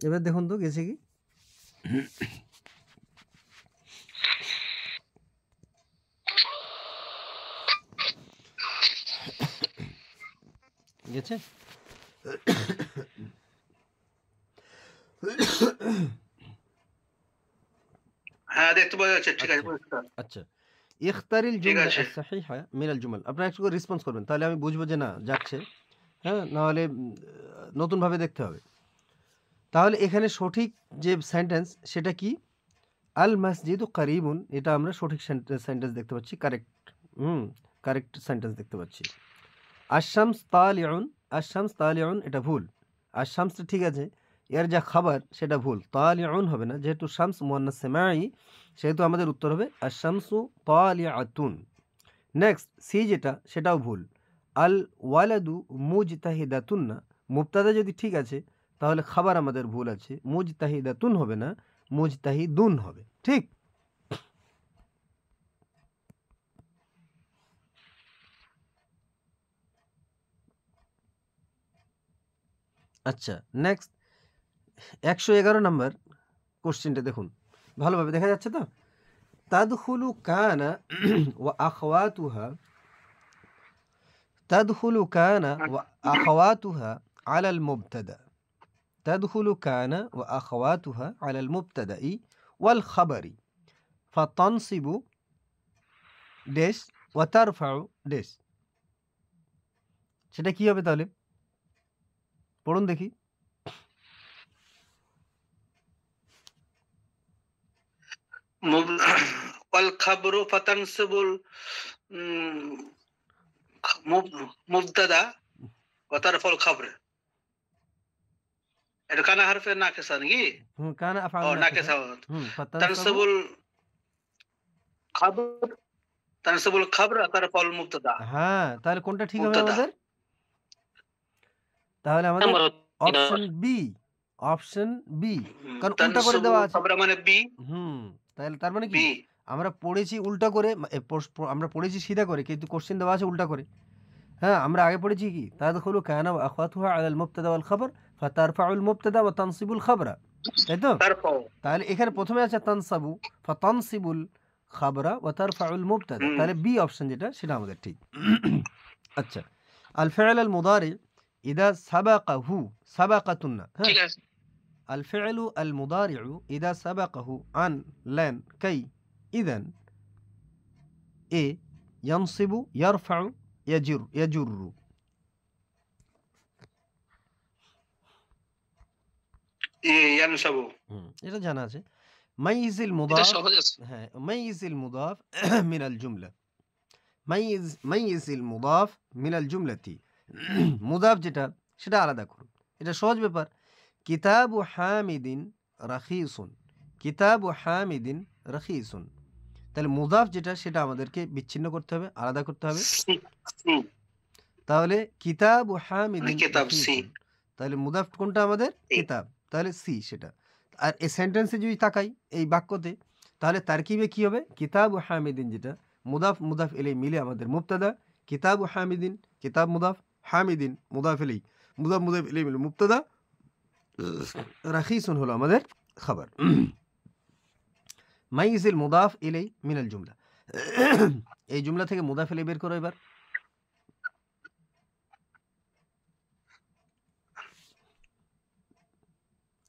এবার দেখুন তো গেছে কি। গেছে? হ্যাঁ দেখতে পাওয়া যাচ্ছে, ঠিক আছে। আচ্ছা, ইখতারিল ঠিক জুমলা আছে। আস-সাহিহা মিনাল জুমাল। আপনারা একটু করে রেসপন্স করবেন, তাহলে আমি বুঝবো যে না যাচ্ছে। হ্যাঁ, নাহলে নতুনভাবে দেখতে হবে। তাহলে এখানে সঠিক যে সেন্টেন্স সেটা কি? আল মসজিদু কারিবুন, এটা আমরা সঠিক সেন্টেন্স দেখতে পাচ্ছি, কারেক্ট। কারেক্ট সেন্টেন্স দেখতে পাচ্ছি। আশ-শামস তালিউন, আশ-শামস তালিউন এটা ভুল। আশ-শামসটা ঠিক আছে, এর যা খাবার সেটা ভুল, তালিউন হবে না, যেহেতু শামস মুয়ান্নাস সামাঈ, সেহেতু আমাদের উত্তর হবে আশ-শামসু তালিআতুন। নেক্সট সি যেটা সেটাও ভুল। আল ওয়ালাদু মুজতাহিদাতুন না, মুবতাদা যদি ঠিক আছে তাহলে খাবার আমাদের ভুল আছে, মুজতাহিদাতুন হবে না, মুজতাহিদুন হবে, ঠিক। আচ্ছা, নেক্সট 111 নম্বর কোশ্চেনটা দেখুন, ভালোভাবে দেখা যাচ্ছে তো। তাদখুলু কানা ওয়া আখওয়াতুহা, তাদখুলু কানা ওয়া আখওয়াতুহা আলাল মুবতাদা, تدخل كان وأخواتها على المبتدأ والخبر فتنصب ড্যাশ وترفع ড্যাশ। সেটা কি হবে তাহলে? পড়ুন দেখি। ওয়াল খাবরু ফাতানসিবুল মুবতাদা ওয়া তারফাউল খাবর। এটা কানা হারফে নাকিসা নাকি? কানা ও আফআল নাকিসা। নাকিসা। ফাতানসাবু, তানসিবুল খাবর, তানসিবুল খাবর ওয়া তারফাউল মুবতাদা। হ্যাঁ, তাহলে কোনটা ঠিক হবে মুবতাদা আমাদের? তাহলে আমাদের number option B, option B, কারণ উল্টা করে তানসিবুল দেওয়া আছে। খাবর মানে বি। তাহলে তার মানে কি, বি আমরা পড়েছি উল্টা করে, আমরা পড়েছি সিধা করে, কিন্তু কোশ্চেন দেওয়া আছে উল্টা করে। হ্যাঁ, আমরা আগে পড়েছি কি তাদখুলু কানা ওয়া আখওয়াতুহা আলাল মুবতাদা ওয়াল খাবর ফাতারফাউল মুবতাদা ওয়া তানসিবুল খাবরা, তাই তো? তারফাউ। তাহলে এখানে প্রথমে আছে তানসাবু, ফাতানসিবুল খাবরা ওয়া তারফাউল মুবতাদা, তাহলে বি অপশন যেটা সেটা আমাদের ঠিক। আচ্ছা, আল ফি'ল আল মুদারি ইদা সাবাকাহু, সাবাকাতুন না, হ্যাঁ, ঠিক আছে। আল ফি'লু আল মুদারিউ ইদা সাবাকাহু আন লান কাই ইদান এ ইয়ানসিবু ইয়ারফাউ ইয়াজুরু। ইয়ানসাবু। এটা জানা আছে। মাইজিল এটা মুদাফ, সহজ আছে। হ্যাঁ, মাইজিল মুদাফ মিনাল জুমলা, মাইজিল মুদাফ মিনাল জুমলাতি, মুদাফ যেটা সেটা আলাদা করুন, এটা সহজ ব্যাপার। কিতাবু হামিদিন রাখিসুন, কিতাবু হামিদিন রাখিসুন, তাহলে মুদাফ যেটা সেটা আমাদেরকে বিচ্ছিন্ন করতে হবে, আলাদা করতে হবে। তাহলে কিতাবু হামিদিন কিতাব সি। রাখিসুন, তাহলে মুদাফ কোনটা আমাদের? কিতাব, তাহলে সি সেটা। আর এই সেন্টেন্সে যদি তাকাই এই বাক্যতে, তাহলে তারকিবে কি হবে? কিতাবু হামিদিন যেটা মুদাফ মুদাফ ইলাই মিলে আমাদের মুবতাদা, কিতাবু হামিদিন কিতাব মুদাফ, হামিদিন মুদাফ ইলাই, মুদাফ মুদাফ ইলাই মিলে মুবতাদা, রাখিসুন হলো আমাদের খবর। মাইজিল মুদাফ ইলাই মিনাল জুমলা, এই জুমলা থেকে মুদাফ ইলাই বের করো এবার।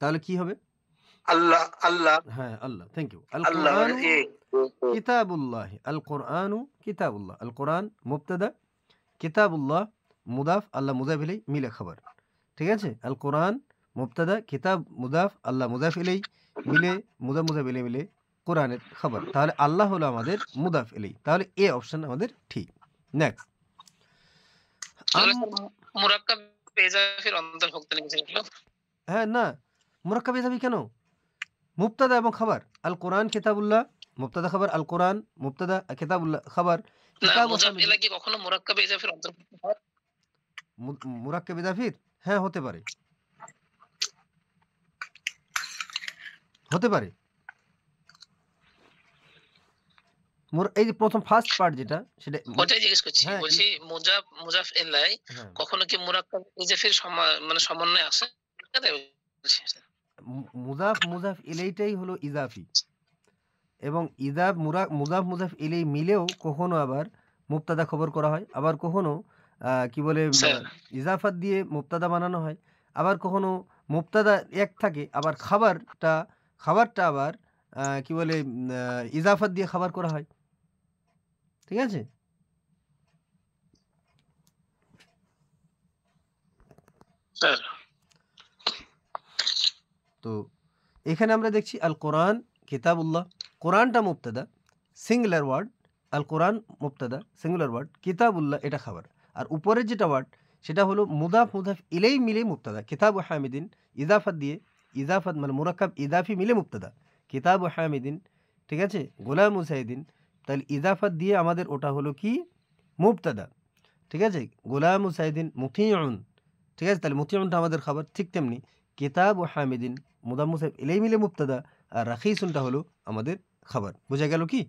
তাহলে কি হবে? আল্লাহ, আল্লাহ, হ্যাঁ, আল্লাহ, থ্যাংক ইউ। আল আল্লাহ কোরআন মানে কিতাবুল্লাহ, আল কোরআন কিতাবুল্লাহ, আল কোরআন মুবতাদা, কিতাবুল্লাহ মুদাফ, আল্লাহ মুদাফ ইলাই মিলে খবর, ঠিক আছে? আল কোরআন মুবতাদা, কিতাব মুদাফ, আল্লাহ মুদাফ ইলাই মিলে, মুদাফ মুদাফ ইলাই মিলে কোরআনের খবর, তাহলে আল্লাহ হলো আমাদের মুদাফ ইলাই, তাহলে এ অপশন আমাদের ঠিক। নেক্সট, মুরাক্কাব ইজাফির অন্তর্ভুক্ত লিখেছিল। হ্যাঁ, না, মুরাক্কাব ইজাফি কেন? মুবতাদা এবং খবর, আল কোরআন কিতাবুল্লাহ মুবতাদা খবর, আল কোরআন মুবতাদা কিতাবুল্লাহ খবর, কিতাব মুজাফ ইলাইহি কি কখনো মুরাক্কাব ইজাফির অন্তর্ভুক্ত হয়? মুরাক্কাব ইজাফির, হ্যাঁ হতে পারে, হতে পারে। এই যে প্রথম ফার্স্ট পার্ট যেটা সেটা ওটাই জিজ্ঞেস করছি। বলছি মুজাফ ইলাইহি কখনো কি মুরাক্কাব ইজাফির মানে সমন্বয় আসে? মুজাফ মুজাফ ইলাইটাই হলো ইজাফি, এবং মুজাফ মুজাফ ইলাই মিলেও কখনো আবার মুবতাদা খবর করা হয়, আবার কখনো কি বলে স্যার ইজাফাত দিয়ে মুবতাদা বানানো হয়, আবার কখনো মুবতাদা এক থাকে আবার খাবারটা আবার কি বলে ইজাফাত দিয়ে খাবার করা হয়। ঠিক আছে? স্যার তো এখানে আমরা দেখছি আল কোরআন কিতাবুল্লাহ, কোরআনটা মুবতাদা সিঙ্গুলার ওয়ার্ড, আল কোরআন মুবতাদা সিঙ্গুলার ওয়ার্ড, কিতাবুল্লাহ এটা খাবার, আর উপরের যেটা ওয়ার্ড সেটা হলো মুদাফ মুদাফ ইলাই মিলে মুবতাদা, কিতাব ও হামিদিন ইজাফাত দিয়ে, ইজাফাত মানে মুরাক্কাব ইজাফি মিলে মুবতাদা, কিতাব ও হামিদিন, ঠিক আছে, গোলাম মুসাইদিন, তাহলে ইজাফাত দিয়ে আমাদের ওটা হলো কি মুবতাদা। ঠিক আছে, গোলাম মুসাইদিন মুতিউন, ঠিক আছে, তাহলে মুতিউনটা আমাদের খাবার। ঠিক তেমনি কিতাব ও হামিদিন মুদাফ মুসাইফ ইলাই মিলে মুবতাদা, আর রাখিসুনটা হলো আমাদের খাবার। বোঝা গেল কি?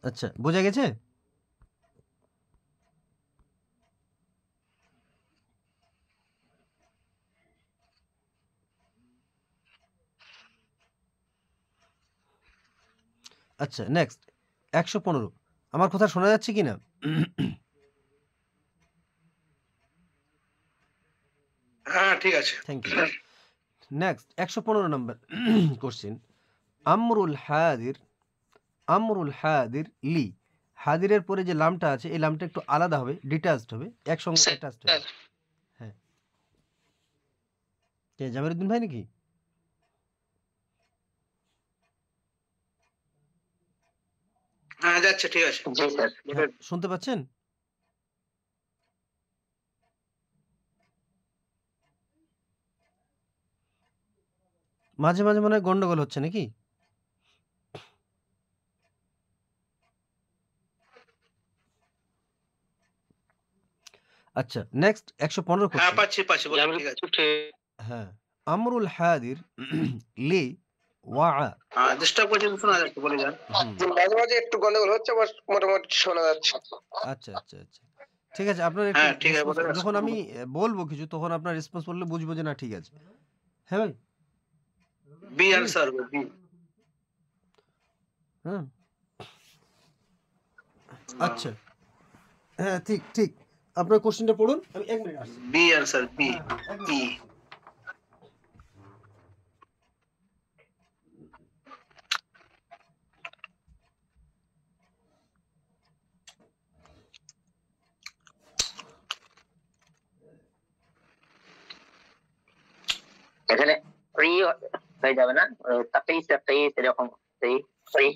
আচ্ছা, বোঝা গেছে? আচ্ছা, নেক্সট 115। আমার কথা শোনা যাচ্ছে কি না? হ্যাঁ ঠিক আছে। Thank you. নেক্সট 115 নম্বর কোশ্চেন। আমরুল হাদির লি, হাদিরের পরে যে লামটা আছে এই লামটা একটু আলাদা হবে, ডিটাচড হবে, একসঙ্গে স্যার অ্যাটাচড হবে। হ্যাঁ, কে জামিরুদ্দিন ভাই নাকি? হ্যাঁ যাচ্ছে, ঠিক আছে। জি স্যার হ্যাঁ, শুনতে পাচ্ছেন? মাঝে মাঝে মনে হয় গন্ডগোল হচ্ছে নাকি? আচ্ছা, নেক্সট 115 হ্যাঁ কোশ্চেন। পাচ্ছি বলেন, ঠিক আছে। হ্যাঁ, আমরুল হাদির লি ওয়া, হ্যাঁ ডিস্টার্ব করছেন, শোনা যাচ্ছে, বলে যান। মাঝে মাঝে একটু গন্ডগোল হচ্ছে, আবার মোটামুটি শোনা যাচ্ছে। আচ্ছা আচ্ছা আচ্ছা, ঠিক আছে। আপনার একটু হ্যাঁ ঠিক আছে, response- বলে যখন আমি বলবো কিছু তখন আপনার রেসপন্স করলে বুঝবো যে না ঠিক আছে। হ্যাঁ ভাই, বি আনসার বি। হ্যাঁ আচ্ছা, হ্যাঁ ঠিক ঠিক, আপনার কোশ্চেনটা পড়ুন, আমি 1 মিনিট আসছি। B answer B B. এখানে ফ্রি হয়ে যাবে না, তাকিস তাকিস এরকম ফ্রি ফ্রি।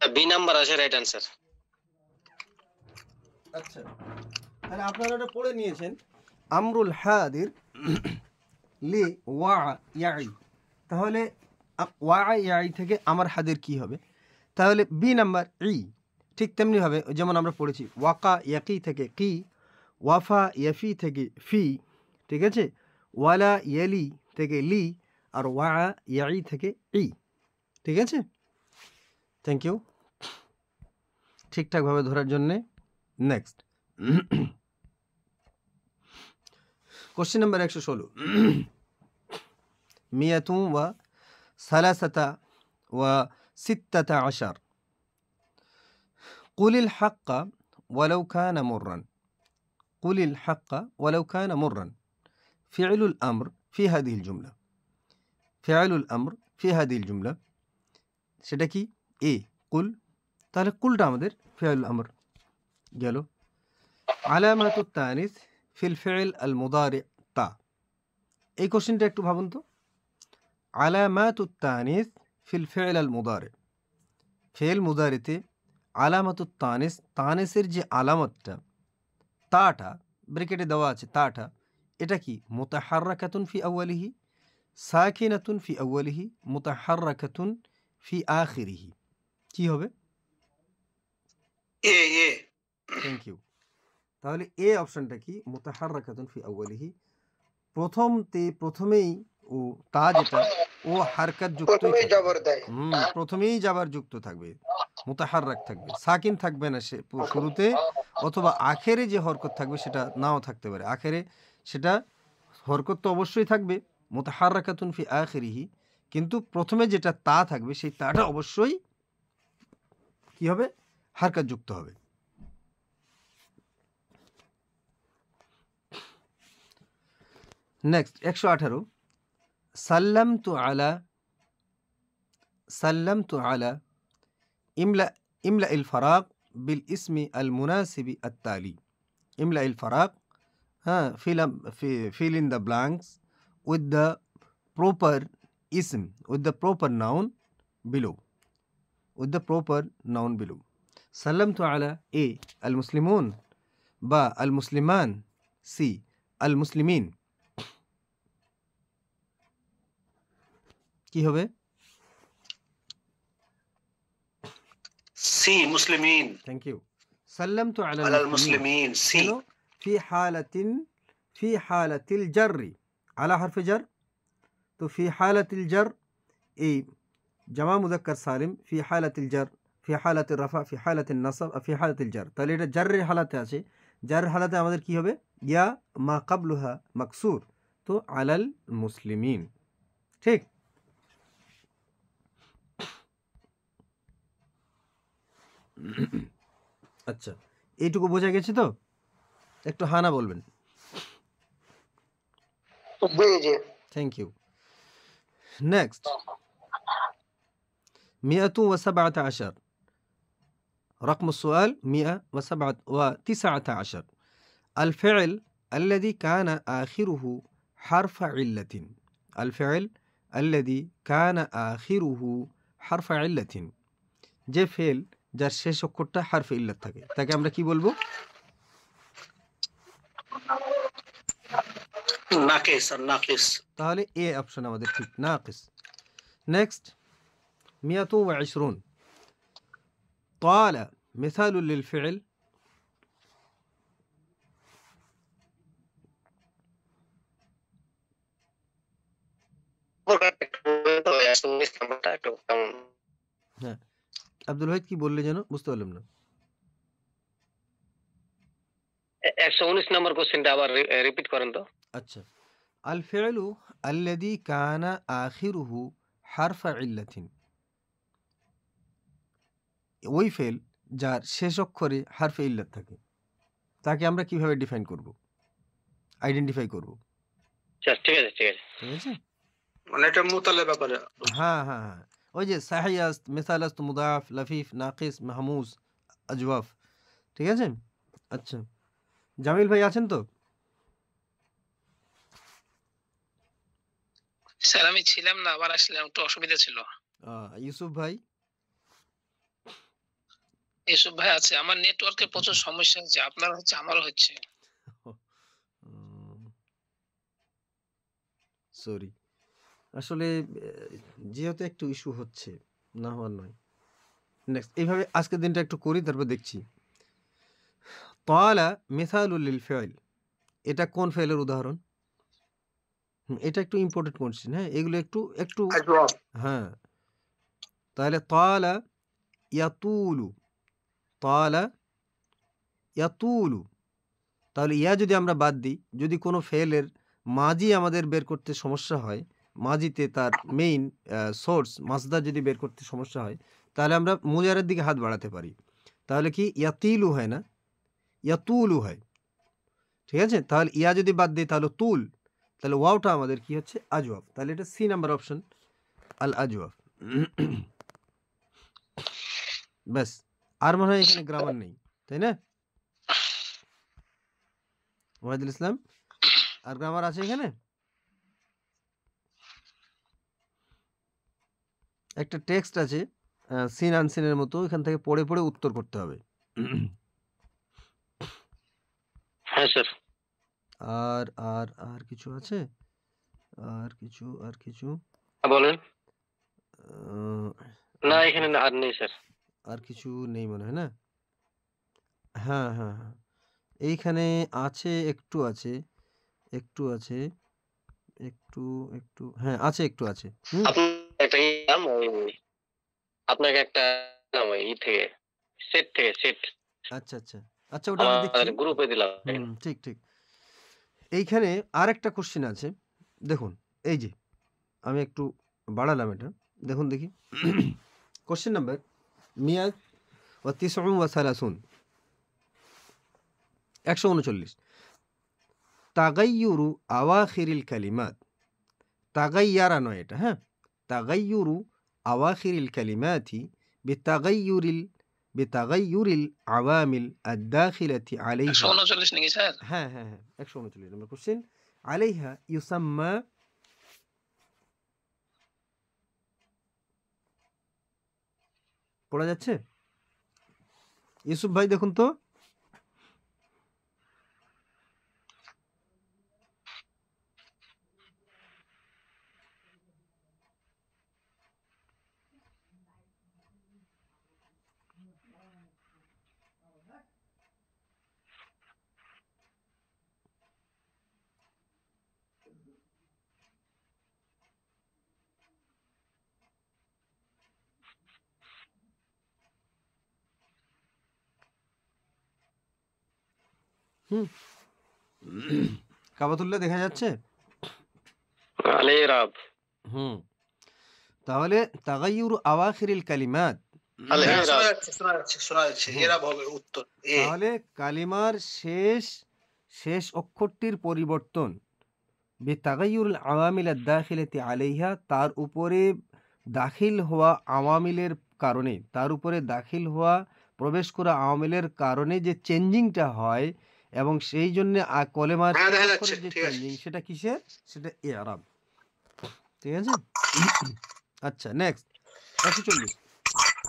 বি নাম্বার আছে রাইট আনসার। আচ্ছা, তাহলে আপনারা এটা পড়ে নিয়েছেন, আমরুল হাদির লি ওয়া ইয়াই, তাহলে ওয়া ইয়াই থেকে আমার হাদির কি হবে? তাহলে বি নাম্বার ই, ঠিক তেমনি হবে যেমন আমরা পড়েছি ওয়াকা ইয়াকি থেকে কি, ওয়াফা ইয়াফি থেকে ফি, ঠিক আছে, ওয়ালা ইয়ালি থেকে লি, আর ওয়া ইয়াই থেকে ই। ঠিক আছে, থ্যাংক ইউ ঠিকঠাকভাবে ধরার জন্যে। Next question number 116। মিয়াতুন ওয়া সালাসাতা ওয়া সিত্তাতা আশার, কুলিল হাক্কা ওয়ালাউ কানা মুররান, কুলিল হাক্কা ওয়ালাউ কানা মুররান, ফি'লুল আমর ফি হাদিহিল জুমলা, ফি'লুল আমর ফি হাদিহিল জুমলা, সেটা কি? এ কুল, তাহলে কুলটা আমাদের ফি'লুল আমর গেল। আলামাতুত তানিস ফিল ফি'ল আল মুদারি তা, এই কোশ্চেনটা একটু ভাবুন তো। আলামাতুত তানিস ফিল ফি'ল আল মুদারি, ফি'ল মুদারিতে আলামাতুত তানিস, তানিসের যে আলামতটা তাটা ব্র্যাকেটে দেওয়া আছে, তাটা এটা কি? মুতাহাররাকাতুন ফি আউয়ালিহি, সাকিনাতুন ফি আউয়ালিহি, মুতাহাররাকাতুন ফি আখিরিহি, কি হবে? A A. Thank you. তাহলে এ অপশনটা কি মুতাহাররাকাতুন ফি আউয়ালিহি, প্রথমেই ও তা যেটা ও হারকাত যুক্তই প্রথমেই থাকবে। জবর দেয়। প্রথমেই জাবার যুক্ত থাকবে, মুতাহাররাক থাকবে, সাকিন থাকবে না সে শুরুতে, অথবা আখেরে যে হরকত থাকবে সেটা নাও থাকতে পারে। আখেরে সেটা হরকত তো অবশ্যই থাকবে মুতাহাররাকাতুন ফি আখিরিহি, কিন্তু প্রথমে যেটা তা থাকবে সেই তাটা অবশ্যই কি হবে, হারকাত যুক্ত হবে। নেক্সট 118 সাল্লামতু আলা ইমলা ইল ফারাক বিল ইসমি আল মুনাসিবি আত্তালি। ইমলা ইল ফারাক, হ্যাঁ, fill in the blanks with the proper ism, with the proper noun below, with the proper noun below. সাল্লামতু আলা এ আল মুসলিমুন, বা আল মুসলিমান, সি আল মুসলিমিন। কি হবে? সি মুসলিমিন। Thank you. সাল্লামতু আলা আলাল মুসলিমিন, সি। কেন? ফি হালাতিল জাররি, আলা হরফে জার, তো ফি হালাতিল জার এই জামা মুজাক্কার সালিম, ফি হালাতিল জার, ফি হালাতিল রাফা, ফি হালাতিল নাসব, ফি হালাতিল জার। তাহলে এটা জারের হালাতে আছে। জারের হালাতে আমাদের কি হবে? ইয়া মা কাবলুহা মাকসুর, তো আলাল মুসলিমিন। ঠিক। আচ্ছা, এইটুকু বোঝা গেছে তো? একটু হানা বলবেন। বুঝেছি। Thank you. নেক্সট 117 رقم السؤال 119. الفعل الذي كان آخره حرف علة. الفعل الذي كان آخره حرف علة, যে ফেল যার শেষ অক্ষরটা হারফে ইল্লাত থাকে তাকে আমরা কি বলবো? নাকিস আর নাকিস। তাহলে এ অপশন আমাদের ঠিক, নাকিস। নেক্সট 120 طال مثال للفعل হ্যাঁ, আব্দুল ওয়াহিদ কি বললে যেন বুঝতে পারলাম না। 119 নম্বর কোশ্চেনটা আবার রিপিট করেন তো। আচ্ছা, আল ফি'লু আল্লাযী কানা আখিরুহু হারফা ইল্লাতিন, ওই ফেল যার শেষ অক্ষরে হারফে ইল্লাত থাকে তাকে আমরা কিভাবে ডিফাইন করব, আইডেন্টিফাই করব? আচ্ছা, ঠিক আছে ঠিক আছে। ঠিক আছে, মানে এটা মুতালের ব্যাপারে। হ্যাঁ হ্যাঁ হ্যাঁ, ওই যে সাহি আস্ত, মিসাল আস্ত, মুদাফ, লফিফ, নাকিস, মাহমুজ, আজওয়াফ। ঠিক আছে। আচ্ছা, জামিল ভাই আছেন তো? স্যার আমি ছিলাম না, আবার আসলাম, একটু অসুবিধা ছিল। ইউসুফ ভাই? এসব ভাই আছে, আমার নেটওয়ার্কের প্রচুর সমস্যা হচ্ছে, আপনার হচ্ছে আমারও হচ্ছে। সরি, আসলে যেহেতু একটু ইস্যু হচ্ছে, না হওয়ার নয়। নেক্সট এইভাবে আজকের দিনটা একটু করি, তারপর দেখছি। তাআলা মিসালুল লিল ফি'ল, এটা কোন ফেলের উদাহরণ? এটা একটু ইম্পর্টেন্ট কোশ্চেন। হ্যাঁ, এগুলো একটু একটু হ্যাঁ। তাহলে তাআলা ইয়াতুলু, তাআলা ইয়াতুলু, তাহলে ইয়া যদি আমরা বাদ দিই, যদি কোনো ফেলের মাজি আমাদের বের করতে সমস্যা হয়, মাজিতে তার মেইন সোর্স মাসদার যদি বের করতে সমস্যা হয়, তাহলে আমরা মুজারের দিকে হাত বাড়াতে পারি। তাহলে কি ইয়াতিলু হয় না, ইয়াতুলু হয়। ঠিক আছে, তাহলে ইয়া যদি বাদ দিই তাহলে তুল, তাহলে ওয়াওটা আমাদের কি হচ্ছে? আজওয়াফ। তাহলে এটা সি নাম্বার অপশন, আল আজওয়াফ। ব্যাস, আর মনে হয় এখানে গ্রামার নেই, তাই না ওয়াহিদুল ইসলাম? আর গ্রামার আছে এখানে? একটা টেক্সট আছে সিন আনসিনের মতো, এখান থেকে পড়ে পড়ে উত্তর করতে হবে। হ্যাঁ স্যার। আর আর আর কিছু আছে? আর কিছু বলেন। আহ, না এখানে আর নেই স্যার। আর কিছু নেই মনে হয় না? হ্যাঁ হ্যাঁ হ্যাঁ, এইখানে আছে, একটু আছে, একটু আছে, একটু একটু হ্যাঁ আছে, একটু আছে। আপনাকে একটা দিলাম ওই থেকে সেট আচ্ছা আচ্ছা আচ্ছা, ওটা আমরা দেখছি। আমাদের গ্রুপে দিলাম। ঠিক ঠিক। এইখানে আর একটা কোশ্চেন আছে, দেখুন। এই যে আমি একটু বাড়ালাম এটা, দেখুন দেখি। Question number 139 139 তাগাইয়ুরু আওয়াখিরিল কালিমাত। তাগাইয়ারা নয় এটা, হ্যাঁ। তাগাইয়ুরু আওয়াখিরিল কালিমাতি বিতাগাইয়ুরিল আওয়ামিল আদ-দাখিলাতি আলাইহা। 139 নাকি স্যার? হ্যাঁ হ্যাঁ হ্যাঁ 139 নম্বর কোশ্চেন। আলাইহা ইউসাম্মা, পড়া যাচ্ছে? ইউসুফ ভাই দেখুন তো। কাবাতুল্লাহ দেখা যাচ্ছে? আলেরাব তাহলে তাগাইয়ুরু আওয়াখিরিল কালিমাত, শোনা যাচ্ছে এরা হবে উত্তর এ। তাহলে কালিমার শেষ অক্ষরটির পরিবর্তন বিতাগাইয়ুরুল আওয়ামিল আদ-দাখিলাতি আলাইহা, তার উপরে দাখিল হওয়া আওয়ামিলের কারণে, তার উপরে দাখিল হওয়া প্রবেশ করা আওয়ামিলের কারণে যে চেঞ্জিংটা হয়, এবং সেই জন্য কলেমার যে চেঞ্জিং, সেটা কিসের? সেটা ইআরাব। ঠিক আছে। আচ্ছা নেক্সট 140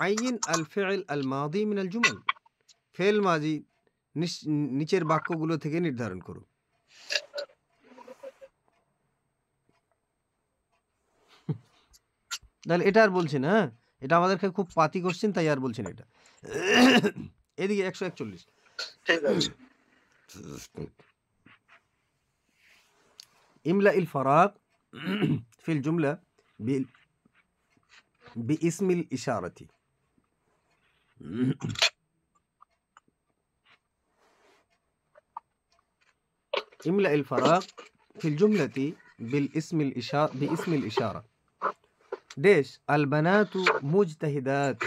আইন আল ফিল আল মাদি মিন আল জুমাল। ফেল মাজি নিচের বাক্যগুলো থেকে নির্ধারণ করো। তাহলে এটা আর বলছি না, হ্যাঁ, এটা আমাদেরকে খুব পাতি কোশ্চেন, তাই আর বলছি না এটা। এদিকে 141 ঠিক আছে। ইমলা ইল ফারাক ফিল জুমলা বিইসমিল ইশারাতি। ইমলা ইল ফারাক ফিল জুমলাতি বিইসমিল ইশারা। ديش البنات مجتهدات،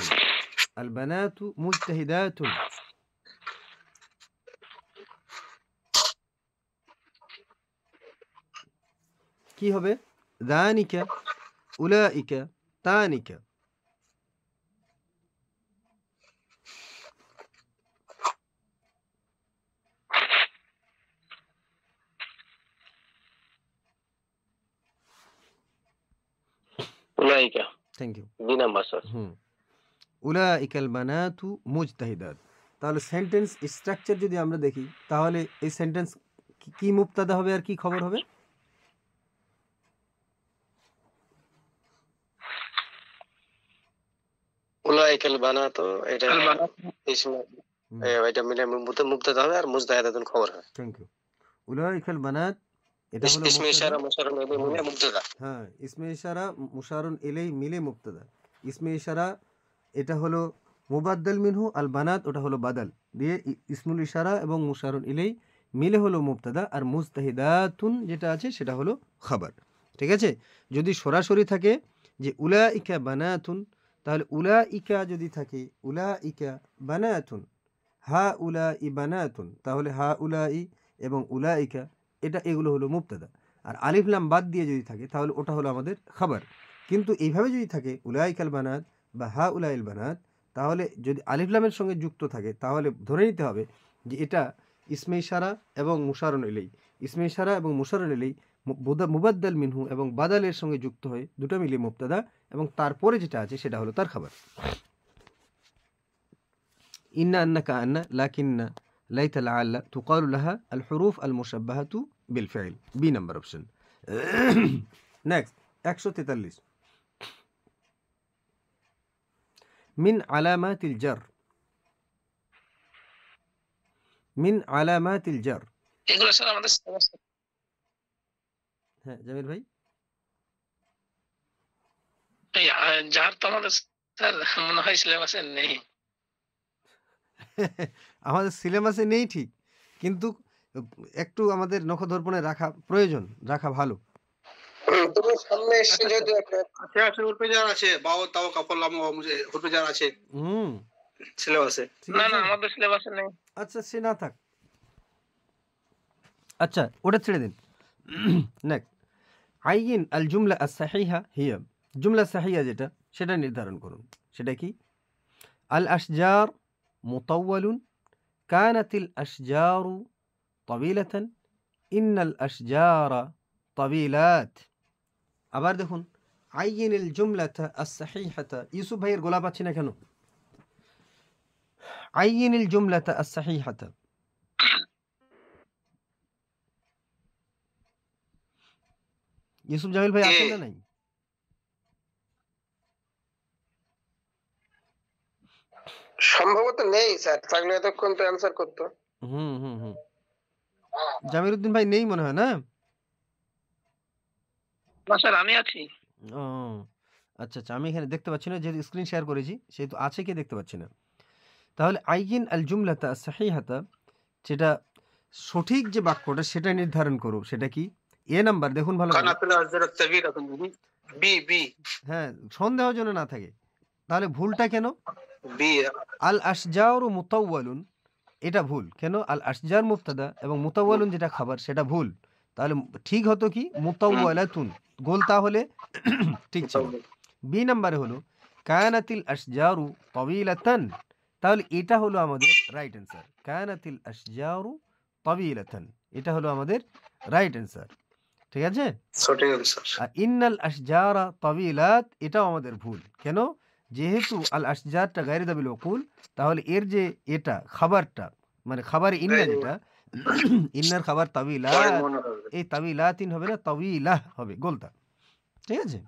البنات مجتهدات। কি হবে? যানিকা, উলাইকা, তানিকা। উলাইকা, থ্যাংক ইউ। 2 number sir. উলাইকাল বানাতু মুজতাহিদাত। তাহলে সেন্টেন্স স্ট্রাকচার যদি আমরা দেখি, তাহলে এই সেন্টেন্স কি মুবতাদা হবে আর কি খবর হবে? উলাইকাল বানাত, এটা এটা মিলে মুবতাদা হবে আর মুজতাহিদাতুন খবর হবে। Thank you. উলাইকাল বানাত, এটা হলো ইসমে ইশারা মুশারুন ইলাইহি মিলে মুবতাদা। হ্যাঁ, ইসমে ইশারা মুশারুন ইলাইহি মিলে মুবতাদা। ইসমে ইশারা এটা হলো মুবাদ্দাল মিনহু, আল বানাত ওটা হলো বাদাল দিয়ে, ইসমুল ইশারা এবং মুশারুন ইলাইহি মিলে হলো মুবতাদা, আর মুজতাহিদাতুন যেটা আছে সেটা হলো খবর। ঠিক আছে। যদি সরাসরি থাকে যে উলাইকা বানাতুন, তাহলে উলাইকা যদি থাকে উলাইকা বানাতুন, হা উলাই বানাতুন, তাহলে হা উলাই এবং উলাইকা এগুলো হলো মুবতাদা। আর আলিফ লাম বাদ দিয়ে যদি থাকে তাহলে ওটা হলো আমাদের খবর। কিন্তু এইভাবে যদি থাকে উলাইকাল বানাত বা হা উলাইল বানাত, তাহলে যদি আলিফ লামের সঙ্গে যুক্ত থাকে তাহলে ধরে নিতে হবে যে এটা ইসমে ইশারা এবং মুশারুন ইলাইহি, ইসমে ইশারা এবং মুশারুন ইলাইহি মুবাদ্দাল মিনহু এবং বাদালের সঙ্গে যুক্ত হয়ে দুটো মিলিয়ে মুবতাদা, এবং তারপরে যেটা আছে সেটা হলো তার খবর। ইন্না আন্নাকা আন্না লাকিন্না লাইতা লাআল্লা তুকালু লাহা আল হুরুফ আল মুশাব্বাহাতু বিল ফাইল। B number option. নেক্সট 143 মিন আলামাতিল জার। মিন আলামাতিল জার। এগুলো স্যার আমাদের syllabus এ- হ্যাঁ জামিল ভাই। এই যার তো আমাদের স্যার মনে হয় সিলেবাসে নেই। আমাদের সিলেবাসে নেই ঠিক, কিন্তু একটু আমাদের নখদর্পণে রাখা প্রয়োজন, রাখা ভালো। তুমি সামনে এসে আচ্ছা যদি একটা আছে আছে উর্পেজার আছে বাও তাও কাফলাম মুঝে উর্পেজার আছে হুম, সিলেবাসে। ঠিক না আছে। না আমাদের সিলেবাসে নেই। আচ্ছা সে না থাক, আচ্ছা ওটা ছেড়ে দিন। নেক্সট, আইন আল জুমলা আস-সাহিহা হিয়া, জুমলা সাহিহা যেটা সেটা নির্ধারণ করুন। সেটা কি? আল আশজার মুতাওয়ালুন, কানাতিল আশজারু তাবিলাতান, ইন্নাল আশজারা তাবিলাত। আবার দেখুন, আইনিল জুমলাতা আস-সাহিহাতা। ইউসুফ ভাইয়ের গোলা পাচ্ছি না কেন? আইনিল জুমলাতা আস-সাহিহাতা। ইউসুফ জামিল ভাই আছেন না নাই? সম্ভবত নেই স্যার, থাকলে এতক্ষণ তো অ্যান্সার করতো। হুম হুম হুম জামিরুদ্দিন ভাই নেই মনে হয় না? না স্যার আমি আছি। ও আচ্ছা আচ্ছা, আমি এখানে দেখতে পাচ্ছি না, যেহেতু স্ক্রিন শেয়ার করেছি সেহেতু আছে কি দেখতে পাচ্ছি না। তাহলে আইন আল জুমলাতা সাহিহাতা, যেটা সঠিক যে বাক্যটা সেটা নির্ধারণ করো। সেটা কি? এ নাম্বার দেখুন ভালো করে। কানাতুল আজরাত তাবিরাতুন বি বি হ্যাঁ, সন্দেহ যেন না থাকে। তাহলে ভুলটা কেন? বি আল আশজারু মুতাওয়ালুন, এটা ভুল কেন? আল আশজার মুবতাদা এবং মুতাওয়ালুন যেটা খাবার সেটা ভুল। তাহলে ঠিক হতো কি? মুতাওয়ালাতুন। গোল তাহলে ঠিক ছিল। বি নাম্বারে হলো কায়ানাতিল আশজারু তাবিলাতান, তাহলে এটা হলো আমাদের রাইট অ্যান্সার। কায়ানাতিল আশজারু তাবিলাতান, এটা হলো আমাদের রাইট অ্যান্সার। ঠিক আছে। সঠিক আনসার। আর ইন্নাল আশজারা তাবিলাত, এটাও আমাদের ভুল কেন? যেহেতু আল আশজারটা গায়রে দাবিল উকুল, তাহলে এর যে এটা খাবারটা, মানে খাবারে ইন্না যেটা, ইন্নার খাবার তাবিলাত, এই তাবিলাতিন হবে না, তাবিলাহ হবে, গোলতা। ঠিক আছে।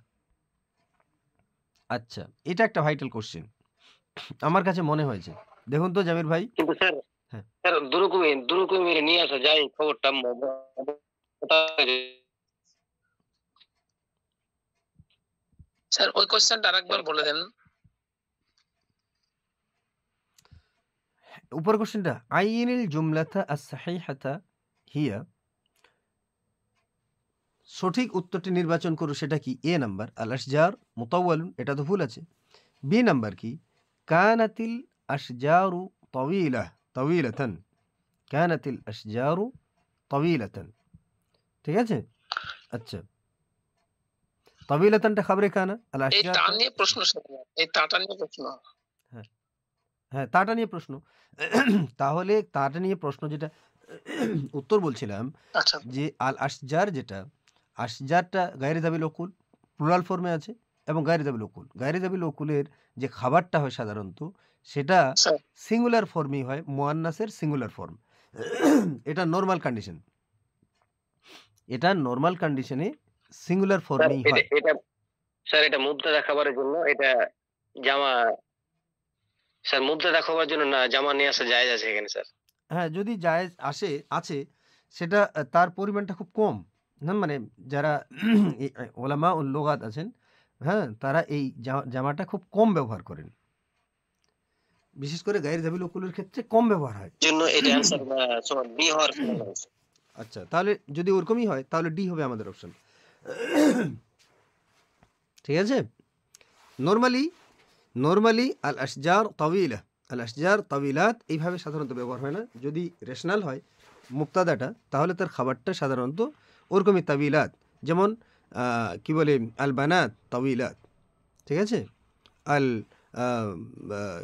আচ্ছা, এটা একটা ভাইটাল কোশ্চেন আমার কাছে মনে হয়েছে। দেখুন তো জামির ভাই। কিন্তু স্যার হ্যাঁ। স্যার দুরুকুমি মিলে নিয়ে আসা যায় খবরটা স্যার ওই কোশ্চেনটা আরেকবার বলে দেন। উপর কোশ্চেনটা, আইনিল জুমলাতা আস-সাহিহাতা হিয়া, সঠিক উত্তরটি নির্বাচন করো। সেটা কি? এ নাম্বার আল আশজার মুতাওয়ালুন, এটা তো ভুল আছে। বি নাম্বার কি? কানাতিল আশজারু তাবিলাহ তাবিলাতান, কানাতিল আশজারু তাবিলাতান। ঠিক আছে। আচ্ছা, তাবিলাতানটা খাবরে কানা, আল এই তা আশজার। নিয়ে প্রশ্ন স্যার, এই তাটা নিয়ে প্রশ্ন। হ্যাঁ, তাটা নিয়ে প্রশ্ন। তাহলে তাটা নিয়ে প্রশ্ন যেটা উত্তর বলছিলাম, আচ্ছা যে আল আশজার যেটা, আশজারটা গায়রে দাবিল উকুল প্লুরাল ফর্মে আছে, এবং গায়রে দাবিল উকুল, গায়রে দাবিল উকুলের যে খাবারটা হয় সাধারণত সেটা স্যার। সিঙ্গুলার ফর্মই হয়, মুয়ান্নাসের সিঙ্গুলার ফর্ম। এটা নরমাল কন্ডিশন, এটা নরমাল কন্ডিশনে সিঙ্গুলার ফর্মেই হয়। এটা স্যার এটা মুবতাদা খাবারের জন্য, এটা জামা স্যার মুবতাদা খাবারের জন্য না জামা নিয়ে আসা জায়েজ আছে এখানে স্যার। হ্যাঁ, যদি জায়েজ আছে সেটা তার পরিমাণটা খুব কম না, মানে যারা ওলামা ও লুগাত আছেন, হ্যাঁ, তারা এই জামাটা খুব কম ব্যবহার করেন, বিশেষ করে গায়ের জাবিল উকুলের ক্ষেত্রে কম ব্যবহার হয়। জন্য এটা আনসার বি হওয়ার কারণ আছে। আচ্ছা, তাহলে যদি ওরকমই হয় তাহলে ডি হবে আমাদের অপশন। ঠিক আছে। নরমালি আল আশজার তাবিলা, আল আশজার তাবিলাত এইভাবে সাধারণত ব্যবহার হয় না। যদি রেশনাল হয় মুক্তাদাটা, তাহলে তার খাবারটা সাধারণত ওরকমই তাবিলাত, যেমন কি বলে আল বানাত তাবিলাত। ঠিক আছে। আল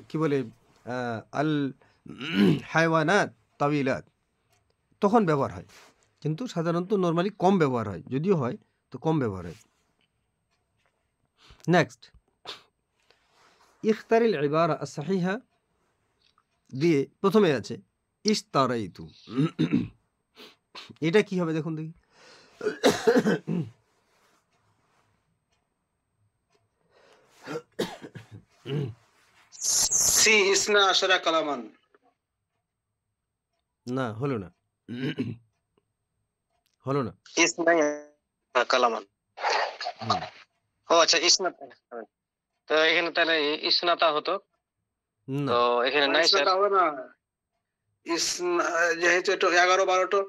কি বলে আল হায়ওয়ানাত তাবিলাত, তখন ব্যবহার হয়, কিন্তু সাধারণত নরমালি কম ব্যবহার হয়, যদিও হয় তো কম ব্যবহার হয়। নেক্সট, ইখতারিল ইবারা আস-সাহিহা দিয়ে প্রথমে আছে ইশতারাইতু। এটা কি হবে দেখুন দেখি। সি ইসনা আশারা কালামান। না হলো না হলো না ইসনাই কালামান। হুম, ও আচ্ছা ইসনাতা। তো এখানে তাহলে ইসনাতা হতো, না তো এখানে নাই স্যার। হবে না, যেহেতু একটু 11-12টো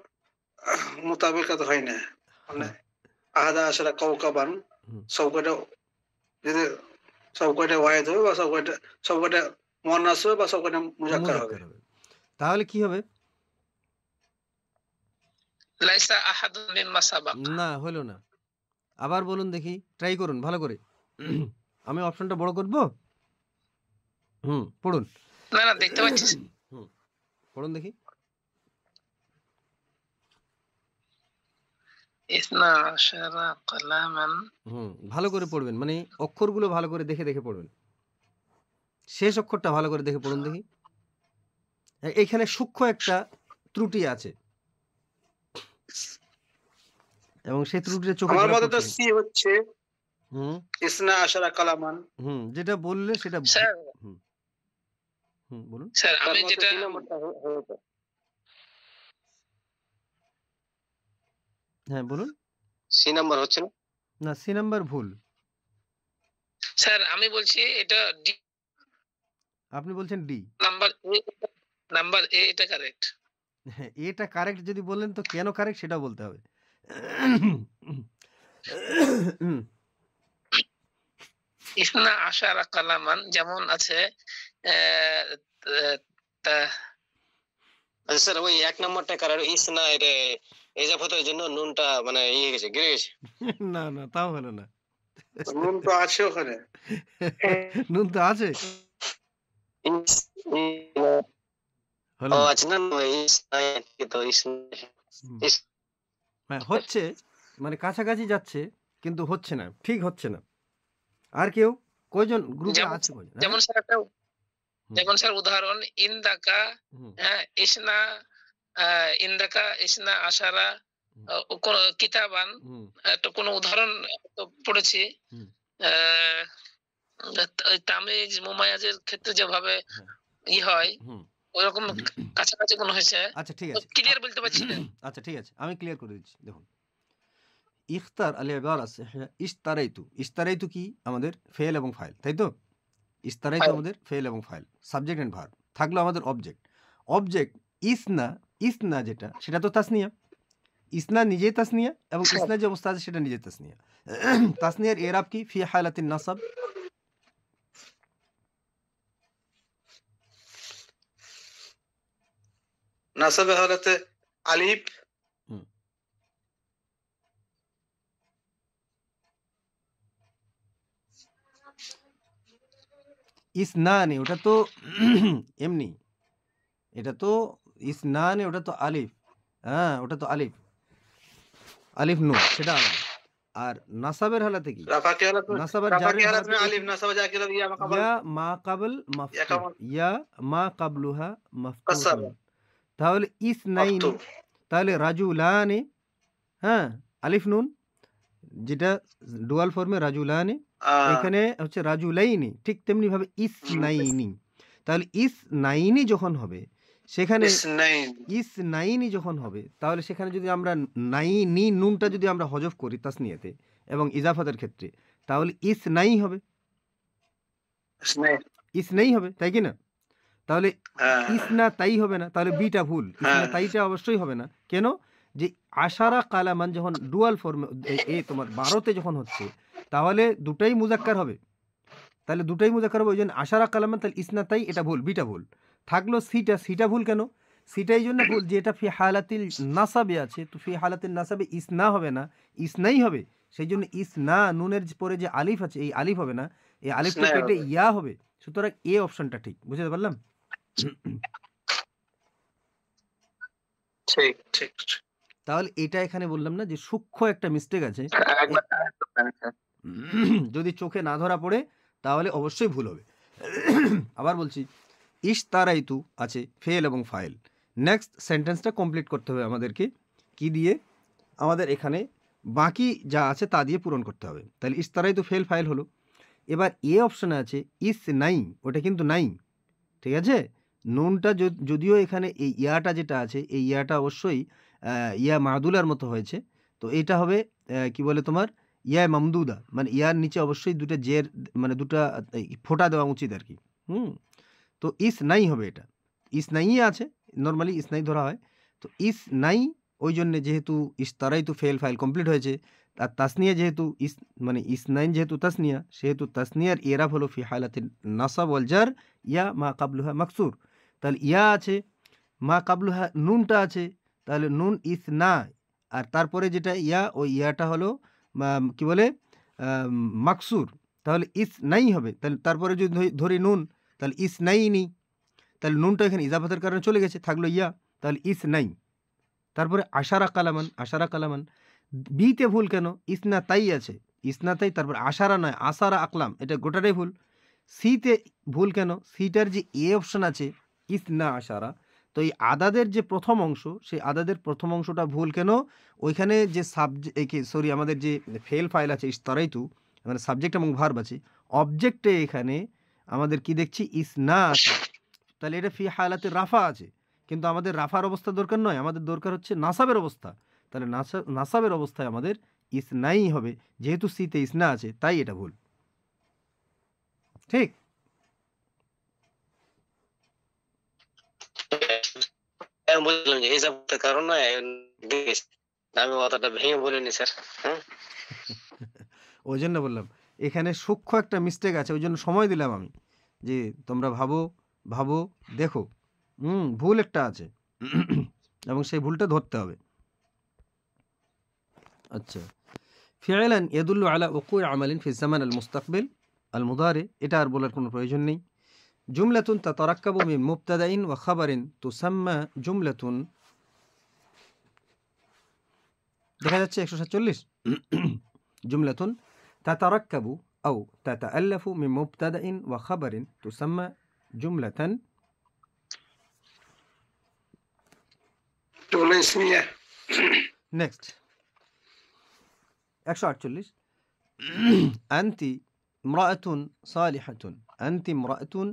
মোতাবেকত হয় না, মানে আহাদা আসলে কৌকাবান হুম। সবকটা যদি সবকটা ওয়াহিদ হবে বা সবকটা মুয়ান্নাস হবে বা সবকটা মুজাক্কার হবে। মুজাক্কার হবে। তাহলে কি হবে? লাইসা আহাদুন মিম্মা সাবাক। না হলো না। আবার বলুন দেখি, ট্রাই করুন ভালো করে। আমি অপশনটা বড় করব। পড়ুন। না না দেখতে পাচ্ছি। পড়ুন দেখি। ইসনা আশারা কালামান। ভালো করে পড়বেন, মানে অক্ষরগুলো ভালো করে দেখে দেখে পড়বেন। শেষ অক্ষরটা ভালো করে দেখে পড়ুন দেখি। এখানে সূক্ষ্ম একটা ত্রুটি আছে এবং সেই ত্রুটিটা চোখে আমার ধরা মতে তো পড়ছে। সি হচ্ছে ইসনা আশারা কালামান। যেটা বললে সেটা স্যার বলুন। স্যার আমি তার মতে যেটা 3 নম্বরটা হতো। হ্যাঁ বলুন। সি নাম্বার হচ্ছে না। না, সি নাম্বার ভুল। স্যার আমি বলছি এটা ডি আপনি বলছেন ডি। নাম্বার এ এটা কারেক্ট। হ্যাঁ, এটা কারেক্ট যদি বলেন তো কেন কারেক্ট সেটা বলতে হবে। ইসনা আশারা কালামান যেমন আছে আচ্ছা স্যার ওই 1 নম্বরটা কারণ ইসনা এর এজাফতের জন্য নুনটা মানে ইয়ে গেছে, গিরে গেছে। না না, তাও হলো না। নুন তো আছে ওখানে। নুন তো আছে, হলো ও না। আচ্ছা না ইসনা তো ইসনা হ্যাঁ হচ্ছে, মানে কাছাকাছি যাচ্ছে কিন্তু হচ্ছে না, ঠিক হচ্ছে না। আর কেউ কয়জন গ্রুপে যেমন- আছে কয়জন? যেমন স্যার একটা যেমন স্যার উদাহরণ ইন্দাকা ইসনা ইন্দাকা ইসনা আশারা কোন কিতাবান একটা কোন উদাহরণ তো পড়েছি। তামিজ মুমায়াজের ক্ষেত্রে যেভাবে ই হয় ওরকম কাছাকাছি কোন হয়েছে। আচ্ছা ঠিক আছে, ক্লিয়ার বলতে পারছি না। আচ্ছা ঠিক আছে, আমি ক্লিয়ার করে দিচ্ছি। দেখুন, ইখতার আল ইবারা ইশতারাইতু। ইশতারাইতু কি আমাদের ফেল এবং ফাইল, তাই তো? ইশতারাইতু আমাদের ফেল এবং ফাইল, সাবজেক্ট এন্ড ভার্ব। থাকলো আমাদের অবজেক্ট। অবজেক্ট ইসনা, ইসনা যেটা সেটা তো তাসনিয়া। ইসনা নিজেই তাসনিয়া এবং ইসনা যে অবস্থা আছে সেটা নিজেই তাসনিয়া। তাসনিয়ার এরাব কি? ফি হালাতিন নাসাব। নাসাবে হালাতে আলিফ, ইসনানে ওটা তো এমনি, এটা তো ইসনানে, ওটা তো আলিফ। হ্যাঁ ওটা তো আলিফ, আলিফ নুন সেটা আলাদা। আর নাসাবের হালাতে কি? রাফাকে হালাতে নাসাবের রাফাকে জারের হালাতে হালাতে আলিফ, নাসাবে জাকির ইয়া মাকাবাল ইয়া মা কাবল মাফতুহ, ইয়া মা কাবলুহা মাফতুহ। তাহলে ইসনাইনি, মাফতুহ। তাহলে রাজুলানে, হ্যাঁ আলিফ নুন যেটা ডুয়াল ফর্মে রাজুলানে, এখানে হচ্ছে রাজুলাইনি। ঠিক তেমনি ভাবে ইসনাইনি। তাহলে ইসনাইনি যখন হবে সেখানে ইসনাইনি যখন হবে তাহলে সেখানে যদি আমরা নাইনি নুনটা যদি আমরা হজফ করি তাসনিয়াতে এবং ইজাফাতের ক্ষেত্রে, তাহলে ইসনাই হবে, ইসনাই হবে, তাই কি না? তাহলে ইসনা তাই হবে না, তাহলে বিটা ভুল। ইসনা তাইটা অবশ্যই হবে না। কেন? যে আশারা কালামান যখন ডুয়াল ফর্মে তোমার 12তে যখন হচ্ছে তাহলে দুটাই মুজাক্কার হবে, তাহলে দুটাই মুজাক্কার হবে। ওই জন্য আশারা কালামান, তাহলে ইসনা তাই এটা ভুল, বিটা ভুল। থাকলো সিটা, সিটা ভুল কেন? সিটা এই জন্য ভুল যে এটা ফি হালাতিল নাসাবে আছে, তো ফি হালাতিল নাসাবে ইসনা হবে না, ইসনাই হবে। সেই জন্য ইসনা নুনের পরে যে আলিফ আছে এই আলিফ হবে না, এই আলিফটা কেটে ইয়া হবে। সুতরাং এ অপশনটা ঠিক, বুঝতে পারলাম? ঠিক ঠিক। তাহলে এটা এখানে বললাম না যে সূক্ষ্ম একটা মিস্টেক আছে, যদি চোখে না ধরা পড়ে তাহলে অবশ্যই ভুল হবে। আবার বলছি, ইশতারাইতু আছে ফেল এবং ফাইল। নেক্সট সেন্টেন্সটা কমপ্লিট করতে হবে আমাদেরকে কি দিয়ে? আমাদের এখানে বাকি যা আছে তা দিয়ে পূরণ করতে হবে। তাহলে ইশতারাইতু ফেল ফাইল হলো। এবার এ অপশনে আছে ইস নাই, ওটা কিন্তু নাই, ঠিক আছে? নুনটা যদিও এখানে এই ইয়াটা যেটা আছে এই ইয়াটা অবশ্যই ইয়া মাদুলার মতো হয়েছে, তো এটা হবে কি বলে তোমার ইয়া মামদুদা, মানে ইয়ার নিচে অবশ্যই দুটা জের মানে দুটা ফোঁটা দেওয়া উচিত আর কি। তো ইস নাই হবে, এটা ইস নাই আছে, নর্মালি ইস নাই ধরা হয়। তো ইস নাই ওই জন্যে যেহেতু ইস্তারাই তো ফেল ফাইল কমপ্লিট হয়েছে, আর তাসনিয়া যেহেতু মানে ইসনাইন যেহেতু তাসনিয়া, সেহেতু তাসনিয়ার ইরাব হলো ফি হালাতিন নাসাব ওয়াল জার ইয়া মা কাবলুহা মাকসুর। তাহলে ইয়া আছে, মা কাবলুহা নুনটা আছে, তাহলে নুন ইসনা, আর তারপরে যেটা ইয়া ওই ইয়াটা হলো কি বলে মাকসুর, তাহলে ইস নাই হবে। তাহলে তারপরে যদি ধরি নুন, তাহলে ইস নাই নি, তাহলে নুনটা এখানে ইজাফাতের কারণে চলে গেছে, থাকলো ইয়া, তাহলে ইস নাই। তারপরে আশারা কালামান, আশারা কালামান, বিতে ভুল কেন, ইসনা তাই আছে, ইসনা তাই, তারপর আশারা নয় আসারা আকলাম, এটা গোটাটাই ভুল। সিতে ভুল কেন, সিটার যে এ অপশন আছে ইসনা আশারা, তো এই আদাদের যে প্রথম অংশ, সেই আদাদের প্রথম অংশটা ভুল কেন, ওইখানে যে আমাদের যে ফেল ফাইল আছে ইস্তারাইতু, মানে সাবজেক্ট এবং ভার্ব আছে, অবজেক্টে এখানে আমাদের কি দেখছি ইসনা আছে, তাহলে এটা ফি হালাতে রাফা আছে, কিন্তু আমাদের রাফার অবস্থা দরকার নয়, আমাদের দরকার হচ্ছে নাসাবের অবস্থা। তাহলে নাসাবের অবস্থায় আমাদের ইসনাই হবে, যেহেতু সিতে ইসনা আছে তাই এটা ভুল। ঠিক, বুঝলাম যে ইজাফাতের কারণে আমি কথাটা ভেঙে বলিনি স্যার। ওই জন্য বললাম এখানে সূক্ষ্ম একটা মিস্টেক আছে, ওই জন্য সময় দিলাম আমি যে তোমরা ভাবো দেখো, ভুল একটা আছে এবং সেই ভুলটা ধরতে হবে। আচ্ছা, ফিআলান ইয়াদুল্লু আলা উকুই আমালিন ফি জামান আল মুস্তাকবিল আল মুদারি, এটা আর বলার কোনো প্রয়োজন নেই। জুমলাতুন তাতারাক্কাবু মিন মুবতাদাইন ওয়া খাবারিন তুসাম্মা জুমলাতুন, দেখা যাচ্ছে 147 জুমলাতুন তাতারাক্কাবু আও তাতাআল্লাফু মিন মুবতাদাইন ওয়া খাবারিন তুসাম্মা জুমলাতান জুমলা ইসমিয়া। নেক্সট 148 আনতি ইমরাআতুন সালিহাতুন, আনতি ইমরাআতুন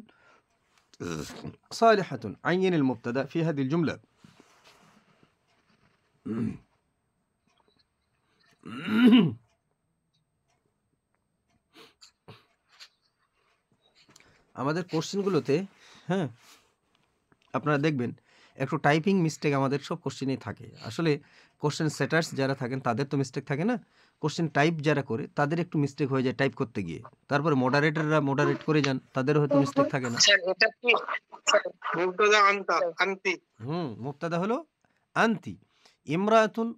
সালিহাতুন আইন আল মুবতাদা ফি হাদিহি আল জুমলা। আমাদের কোশ্চেনগুলোতে হ্যাঁ আপনারা দেখবেন একটু টাইপিং মিস্টেক আমাদের সব কোশ্চেনেই থাকে। আসলে কোশ্চেন সেটার্স যারা থাকেন তাদের তো মিস্টেক থাকে না, কোশ্চেন টাইপ যারা করে তাদের একটু মিস্টেক হয়ে যায় টাইপ করতে গিয়ে, তারপরে মডারেটররা মডারেট করে যান, তাদেরও হয়তো মিস্টেক থাকে না। স্যার এটা কি মুবতাদা আনতা আনতি, মুবতাদা হলো আনতি, ইমরাতুন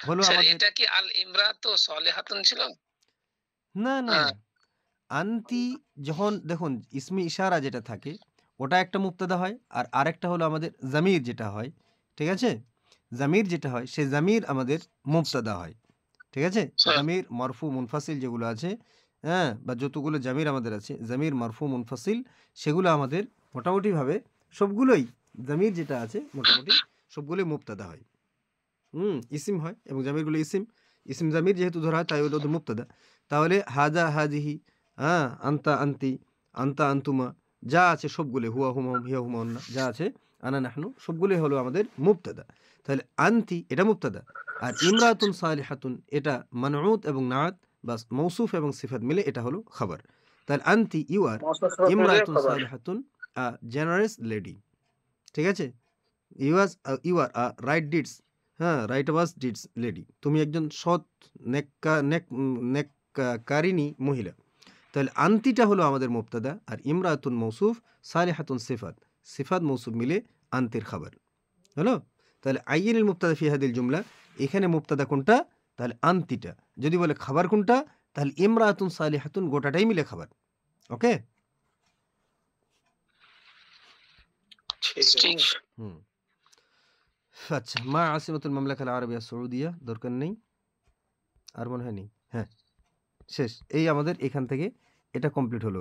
হলো স্যার আমাদের, এটা কি আল ইমরাতু সালিহাতুন ছিল? না না, আনতি যখন দেখুন ইসমি ইশারা যেটা থাকে ওটা একটা মুবতাদা হয়, আর আরেকটা হলো আমাদের জামির যেটা হয়, ঠিক আছে, জামির যেটা হয় সেই জামির আমাদের মুবতাদা হয়, ঠিক আছে। জামির মারফু মুনফাসিল যেগুলো আছে, হ্যাঁ, বা যতগুলো জামির আমাদের আছে জামির মারফু মুনফাসিল, সেগুলো আমাদের মোটামুটিভাবে সবগুলোই জামির যেটা আছে মোটামুটি সবগুলোই মুবতাদা হয়, ইসিম হয়, এবং জামিরগুলো ইসিম জামির যেহেতু ধরা হয় তাই ওটা তো মুবতাদা। তাহলে হাজা হাজিহি, আন্তা আন্তি, আন্তা আন্তুমা যা আছে সবগুলো, হুয়া হুমাম হিয়া হুমান্না যা আছে, আনা নাহনু সবগুলোই হলো আমাদের মুবতাদা। তাহলে আন্তি এটা মুবতাদা, আর ইমরাতুন সালিহাতুন এটা মানউত এবং নাআত বা মৌসুফ এবং সিফাত মিলে এটা হলো খবর। তাহলে আন্তি ইউ আর ইমরাতুন সালিহাতুন আ জেনারেস লেডি, ঠিক আছে, you are a right deeds, righteous deeds lady, তুমি একজন সৎ নেককারিনী মহিলা। তাহলে আন্তিটা হলো আমাদের মুবতাদা, আর ইমরাতুন মৌসুফ, সালিহাতুন সিফাত, সিফাত মৌসুফ মিলে আন্তির খবর হলো। তাহলে আইয়িনুল মুবতাদা ফি হাদিল জুমলা, এখানে মুবতাদা কোনটা, তাহলে আন্তিটা, যদি বলে খাবার কোনটা, তাহলে ইমরাতুন সালিহাতুন গোটাটাই মিলে খাবার। ওকে, আচ্ছা, মা আসিমাতুল মামলাকা আল আরাবিয়া সৌদিয়া দরকার নেই, আর মনে হয় নেই, হ্যাঁ শেষ, এই আমাদের এখান থেকে এটা কমপ্লিট হলো।